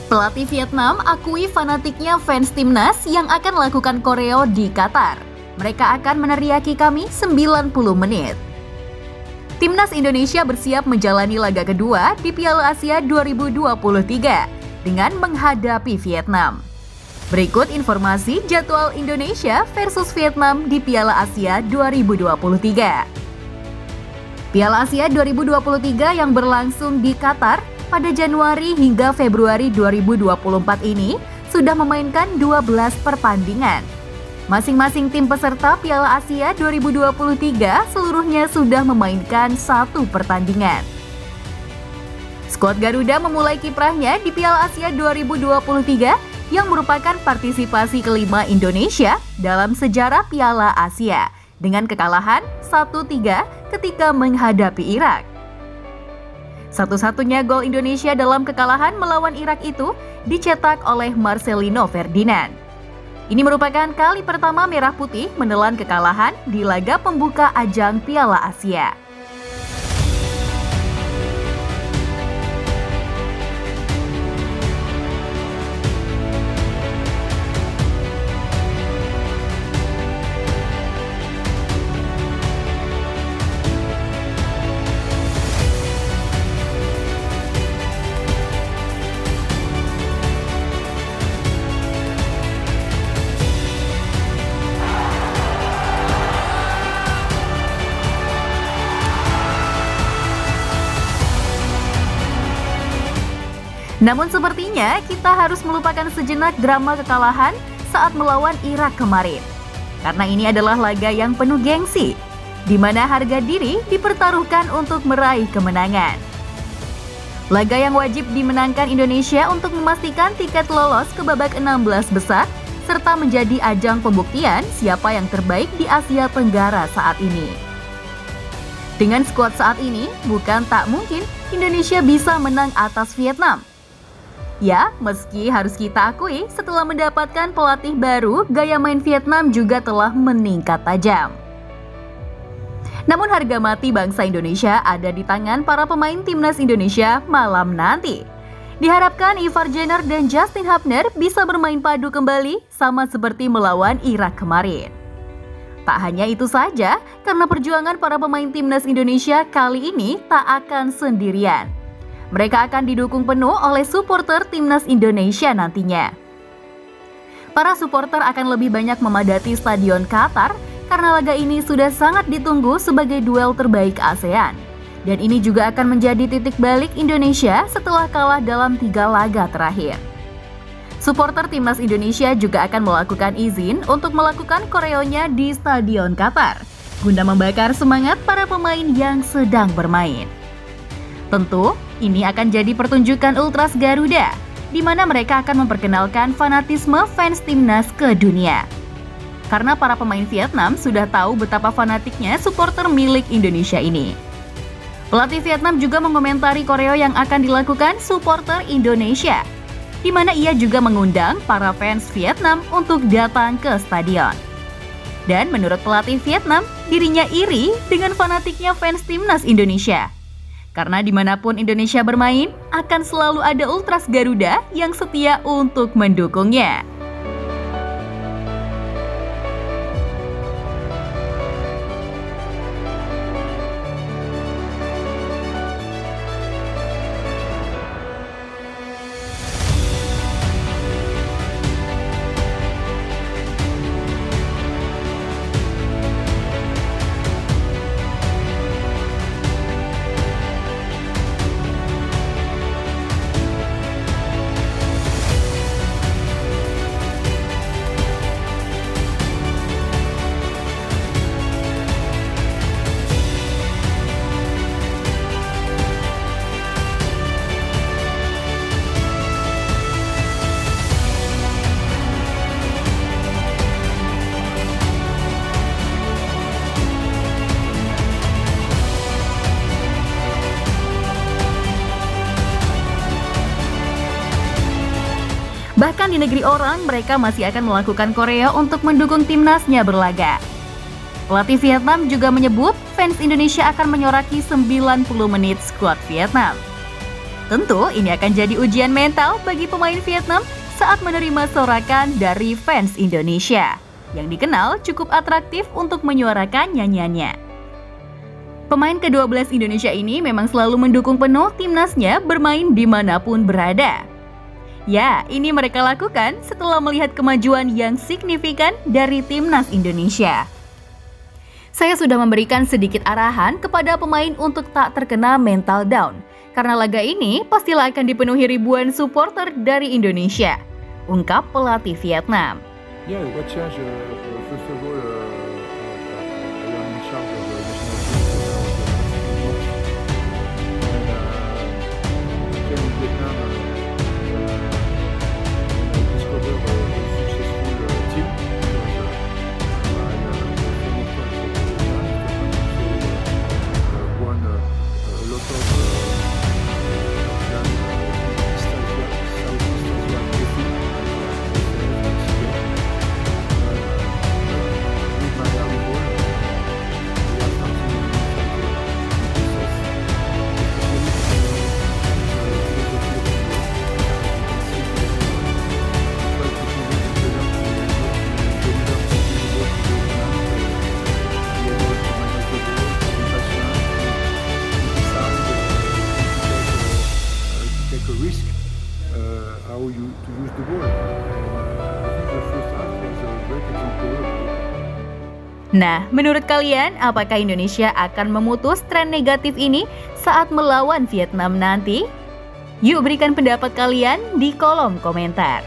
Pelatih Vietnam akui fanatiknya fans timnas yang akan melakukan koreo di Qatar. Mereka akan meneriaki kami 90 menit. Timnas Indonesia bersiap menjalani laga kedua di Piala Asia 2023 dengan menghadapi Vietnam. Berikut informasi jadwal Indonesia versus Vietnam di Piala Asia 2023. Piala Asia 2023 yang berlangsung di Qatar pada Januari hingga Februari 2024 ini sudah memainkan 12 pertandingan. Masing-masing tim peserta Piala Asia 2023 seluruhnya sudah memainkan 1 pertandingan. Skuad Garuda memulai kiprahnya di Piala Asia 2023 yang merupakan partisipasi kelima Indonesia dalam sejarah Piala Asia dengan kekalahan 1-3 ketika menghadapi Irak. Satu-satunya gol Indonesia dalam kekalahan melawan Irak itu dicetak oleh Marcelino Ferdinand. Ini merupakan kali pertama Merah Putih menelan kekalahan di laga pembuka ajang Piala Asia. Namun sepertinya kita harus melupakan sejenak drama kekalahan saat melawan Irak kemarin. Karena ini adalah laga yang penuh gengsi, di mana harga diri dipertaruhkan untuk meraih kemenangan. Laga yang wajib dimenangkan Indonesia untuk memastikan tiket lolos ke babak 16 besar, serta menjadi ajang pembuktian siapa yang terbaik di Asia Tenggara saat ini. Dengan skuad saat ini, bukan tak mungkin Indonesia bisa menang atas Vietnam. Ya, meski harus kita akui setelah mendapatkan pelatih baru, gaya main Vietnam juga telah meningkat tajam. Namun harga mati bangsa Indonesia ada di tangan para pemain timnas Indonesia malam nanti. Diharapkan Ivar Jenner dan Justin Hubner bisa bermain padu kembali sama seperti melawan Irak kemarin. Tak hanya itu saja, karena perjuangan para pemain timnas Indonesia kali ini tak akan sendirian. Mereka akan didukung penuh oleh supporter timnas Indonesia nantinya. Para supporter akan lebih banyak memadati Stadion Qatar karena laga ini sudah sangat ditunggu sebagai duel terbaik ASEAN. Dan ini juga akan menjadi titik balik Indonesia setelah kalah dalam 3 laga terakhir. Supporter timnas Indonesia juga akan melakukan izin untuk melakukan koreonya di Stadion Qatar, guna membakar semangat para pemain yang sedang bermain. Tentu, ini akan jadi pertunjukan Ultras Garuda, di mana mereka akan memperkenalkan fanatisme fans timnas ke dunia. Karena para pemain Vietnam sudah tahu betapa fanatiknya supporter milik Indonesia ini. Pelatih Vietnam juga mengomentari koreo yang akan dilakukan supporter Indonesia, di mana ia juga mengundang para fans Vietnam untuk datang ke stadion. Dan menurut pelatih Vietnam, dirinya iri dengan fanatiknya fans timnas Indonesia. Karena dimanapun Indonesia bermain, akan selalu ada Ultras Garuda yang setia untuk mendukungnya. Bahkan di negeri orang, mereka masih akan melakukan koreo untuk mendukung timnasnya berlaga. Pelatih Vietnam juga menyebut fans Indonesia akan menyoraki 90 menit skuad Vietnam. Tentu ini akan jadi ujian mental bagi pemain Vietnam saat menerima sorakan dari fans Indonesia yang dikenal cukup atraktif untuk menyuarakan nyanyiannya. Pemain ke-12 Indonesia ini memang selalu mendukung penuh timnasnya bermain dimanapun berada. Ya, ini mereka lakukan setelah melihat kemajuan yang signifikan dari timnas Indonesia. Saya sudah memberikan sedikit arahan kepada pemain untuk tak terkena mental down, karena laga ini pastilah akan dipenuhi ribuan supporter dari Indonesia, ungkap pelatih Vietnam. Yeah, what change? First of all, I am in charge of the national team and came in Vietnam and discovered a successful team. Won a lot of risk how you to use the ball. I think the first half was a great example. Nah, menurut kalian apakah Indonesia akan memutus tren negatif ini saat melawan Vietnam nanti? Yuk berikan pendapat kalian di kolom komentar.